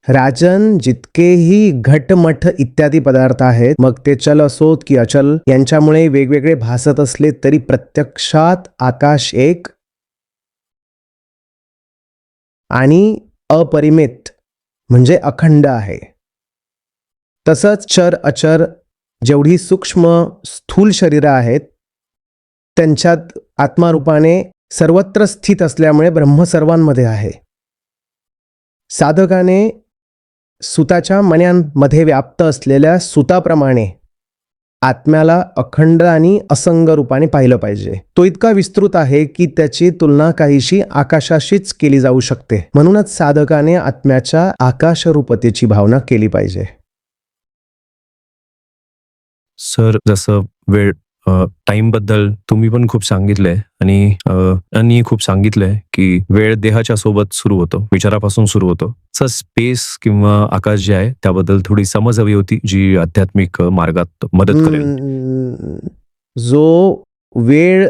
राजन, जितकेही घटमठ इत्यादी पदार्थ आहेत, मग ते चल असोत की अचल, यांच्यामुळे वेगवेगळे भासत असले तरी प्रत्यक्षात आकाश एक आणि अपरिमित म्हणजे अखंड आहे. तसंच चर अचर जेवढी सूक्ष्म स्थूल शरीरं आहेत, त्यांच्यात आत्मारूपाने सर्वत्र स्थित असल्यामुळे ब्रह्म सर्वांमध्ये आहे. साधकाने सुताच्या मण्यांमध्ये व्याप्त असलेल्या सुताप्रमाणे आत्म्याला अखंड आणि असंग रूपाने पाहिलं पाहिजे. तो इतका विस्तृत आहे की त्याची तुलना काहीशी आकाशाशीच केली जाऊ शकते. म्हणूनच साधकाने आत्म्याच्या आकाशरूपतेची भावना केली पाहिजे. सर, जसं वेळ टाइम बद्दल तुम्ही पण खूप सांगितलंय आणि खूप सांगितलंय की वेळ देहाच्या सोबत सुरू होतो, विचारापासून सुरू होतो. सर, स्पेस किंवा आकाश जे आहे त्याबद्दल थोडी समज हवी होती जी आध्यात्मिक मार्गात मदत करेल. जो वेळ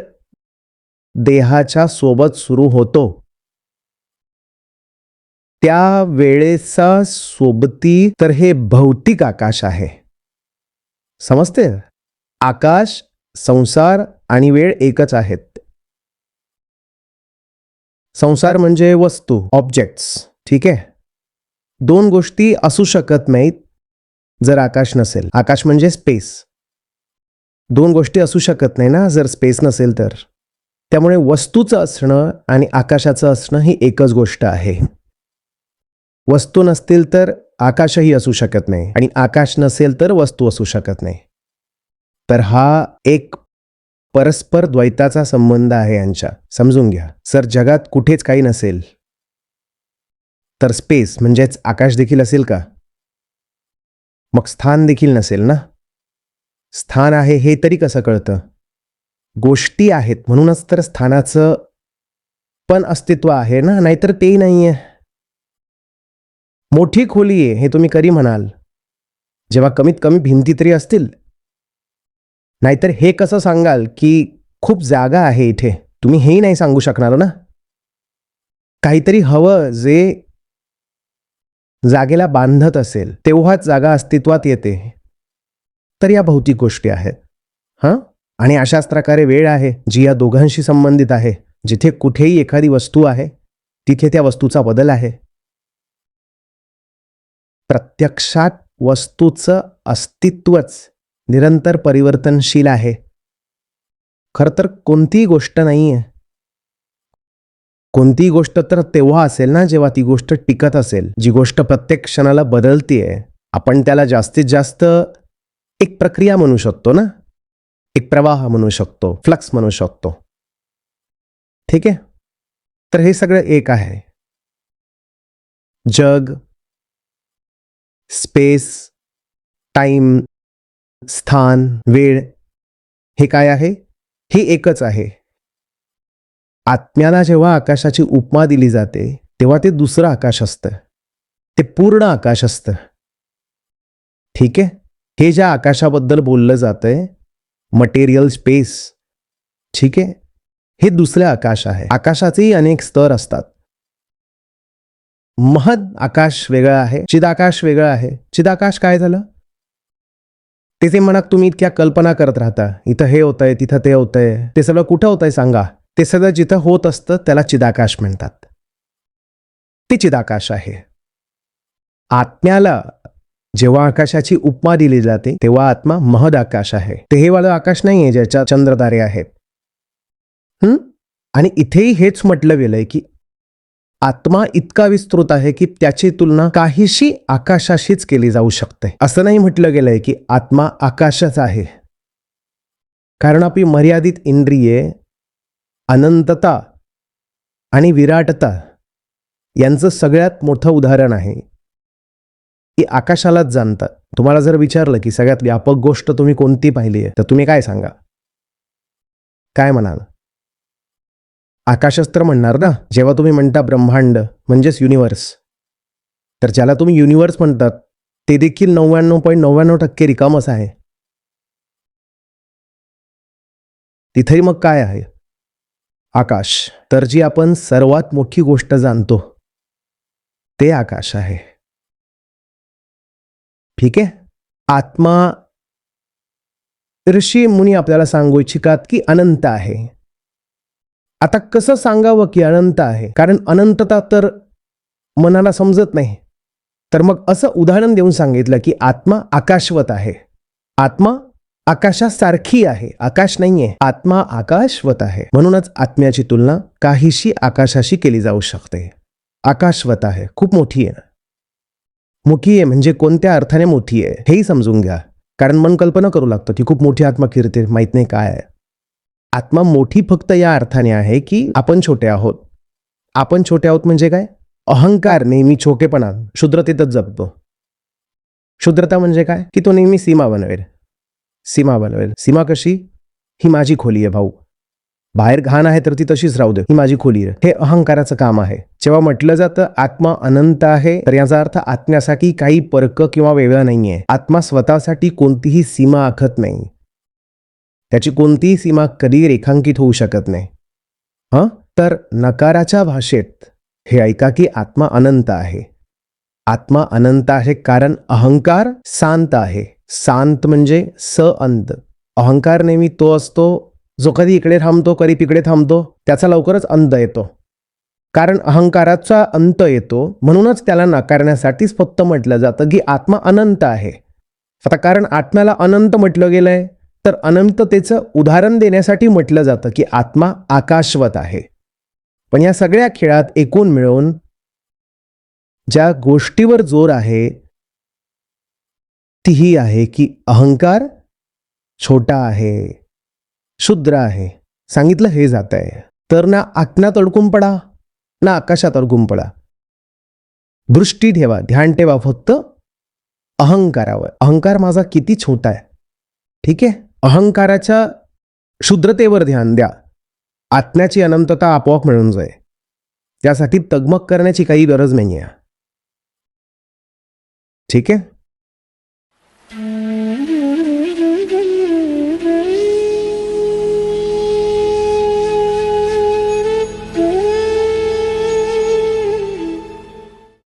देहाच्या सोबत सुरू होतो त्या वेळेचा सोबती तर हे भौतिक आकाश आहे. समजते? आकाश, संसार आणि वेळ एकच आहेत. संसार म्हणजे वस्तू, ऑब्जेक्ट्स. ठीक आहे. दोन गोष्टी असू शकत नाहीत जर आकाश नसेल. आकाश म्हणजे स्पेस. दोन गोष्टी असू शकत नाही ना जर स्पेस नसेल तर. त्यामुळे वस्तूचं असणं आणि आकाशाचं असणं ही एकच गोष्ट आहे. वस्तू नसतील तर आकाशही असू शकत नाही आणि आकाश नसेल तर वस्तू असू शकत नाही. तर हा एक परस्पर द्वैताचा संबंध आहे यांच्या. समजून घ्या. सर, जगात कुठेच काही नसेल तर स्पेस म्हणजेच आकाश देखील असेल का? मग स्थान देखील नसेल ना. स्थान आहे हे तरी कसं कळतं? गोष्टी आहेत म्हणूनच तर स्थानाचं पण अस्तित्व आहे ना, नाहीतर तेही नाहीये. मोठी खोली आहे हे तुम्ही कधी म्हणाल जेव्हा कमीत कमी भिंती तरी असतील. नाहीतर हे कसं सांगाल की खूप जागा आहे इथे? तुम्ही हेही नाही सांगू शकणार ना. काहीतरी हवं जे जागेला बांधत असेल तेव्हाच जागा अस्तित्वात येते. तर या भौतिक गोष्टी आहेत. आणि अशाच प्रकारे वेळ आहे जी या दोघांशी संबंधित आहे. जिथे कुठेही एखादी वस्तू आहे तिथे त्या वस्तूचा बदल आहे. प्रत्यक्षात वस्तूचं अस्तित्वच निरंतर परिवर्तनशील आहे. खरं तर कोणतीही गोष्ट नाही आहे. कोणतीही गोष्ट तर तेव्हा असेल ना जेव्हा ती गोष्ट टिकत असेल. जी गोष्ट प्रत्येक क्षणाला बदलतीये आपण त्याला जास्तीत जास्त एक प्रक्रिया म्हणू शकतो ना, एक प्रवाह म्हणू शकतो, फ्लक्स म्हणू शकतो. ठीक आहे. तर हे सगळं एक आहे. जग, स्पेस, टाइम, स्थान, वेळ हे काय आहे? हे एकच आहे. आत्म्याला जेव्हा आकाशाची उपमा दिली जाते तेव्हा ते दुसरं आकाश असतं. ते पूर्ण आकाश असतं. ठीक आहे. हे ज्या आकाशाबद्दल बोललं जातंय मटेरियल स्पेस, ठीक आहे, हे दुसरे आकाश आहे. आकाशाचेही अनेक स्तर असतात. महद आकाश वेगळं आहे, चिदाकाश वेगळं आहे. चिदाकाश काय झालं? ते म्हणा तुम्ही इतक्या कल्पना करत राहता, इथं हे होतंय तिथं ते होतंय. ते सगळं कुठं होतंय सांगा? ते सगळं जिथं होत असतं त्याला चिदाकाश म्हणतात. ते चिदाकाश आहे. आत्म्याला जेव्हा आकाशाची उपमा दिली जाते तेव्हा आत्मा महद आकाश आहे. ते हे वालं आकाश नाही आहे ज्याच्या चंद्रतारे आहेत. आणि इथेही हेच म्हटलं गेलंय की आत्मा इतका विस्तृत आहे की त्याची तुलना काहीशी आकाशाशीच केली जाऊ शकते. असं नाही म्हटलं गेलंय की आत्मा आकाशच आहे. कारण आपली मर्यादित इंद्रिये अनंतता आणि विराटता यांचं सगळ्यात मोठं उदाहरण आहे की आकाशालाच जाणतात. तुम्हाला जर विचारलं की सगळ्यात व्यापक गोष्ट तुम्ही कोणती पाहिली आहे तर तुम्ही काय सांगा? काय म्हणाल? आकाशच तर म्हणणार ना. जेव्हा तुम्ही म्हणता ब्रह्मांड म्हणजेच युनिव्हर्स, तर ज्याला तुम्ही युनिव्हर्स म्हणतात ते देखील 99.99% रिकामच आहे. तिथेही मग काय आहे? आकाश. तर जी आपण सर्वात मोठी गोष्ट जाणतो ते आकाश आहे. ठीक आहे. आत्मा, ऋषी मुनी आपल्याला सांगू इच्छितात की अनंत आहे. आता कसं सांगावं की अनंत आहे, कारण अनंतता तर मनाला समजत नाही. तर मग असं उदाहरण देऊन सांगितलं की आत्मा आकाशवत आहे. आत्मा आकाशासारखी आहे, आकाश नाहीये. आत्मा आकाशवत आहे. म्हणूनच आत्म्याची तुलना काहीशी आकाशाशी केली जाऊ शकते. आकाशवत आहे, खूप मोठी आहे. मोठी आहे म्हणजे कोणत्या अर्थाने मोठी आहे हेही समजून घ्या, कारण मन कल्पना करू लागतं ती खूप मोठी आत्मा फिरते, माहित नाही काय आहे. आत्मा मोठी फक्त या अर्थाने आहे की आपण छोटे आहोत. आपण छोटे आहोत म्हणजे काय? अहंकार नेहमी छोटेपणा, क्षुद्रतेतच जगतो. क्षुद्रता म्हणजे काय? की तो नेहमी सीमा बनवेल. सीमा कशी? ही माझी खोली आहे भाऊ, बाहेर घाण आहे तर ती तशीच राहू दे, ही माझी खोली आहे. हे अहंकाराचं काम आहे. जेव्हा म्हटलं जातं आत्मा अनंत आहे, तर याचा अर्थ आत्म्यासाठी काही पर्क किंवा वेगळा नाहीये. आत्मा स्वतःसाठी कोणतीही सीमा आखत नाही. त्याची कोणतीही सीमा कधी रेखांकित होऊ शकत नाही. तर नकाराच्या भाषेत हे ऐका की आत्मा अनंत आहे. आत्मा अनंत आहे कारण अहंकार शांत आहे. शांत म्हणजे अंत. अहंकार नेहमी तो असतो जो कधी इकडे थांबतो, कधी तिकडे थांबतो, त्याचा लवकरच अंत येतो. कारण अहंकाराचा अंत येतो, म्हणूनच त्याला नाकारण्यासाठीच फक्त म्हटलं जातं की आत्मा अनंत आहे. आता कारण आत्म्याला अनंत म्हटलं गेलंय, तर अनंततेचं उदाहरण देण्यासाठी म्हटलं जातं की आत्मा आकाशवत आहे. पण या सगळ्या खेळात एकूण मिळून ज्या गोष्टीवर जोर आहे ती ही आहे की अहंकार छोटा आहे, क्षुद्र आहे. सांगितलं हे जात आहे. तर ना आत्म्यात अडकून पडा ना आकाशात अडकून पडा. दृष्टी ठेवा, ध्यान ठेवा फक्त अहंकारावर. अहंकार माझा किती छोटा आहे, ठीक आहे. अहंकाराच्या क्षुद्रतेवर ध्यान द्या. आत्म्याची अनंतता आपोआप मिळून जाईल. त्यासाठी तगमग करण्याची काही गरज नाही आहे, ठीक आहे.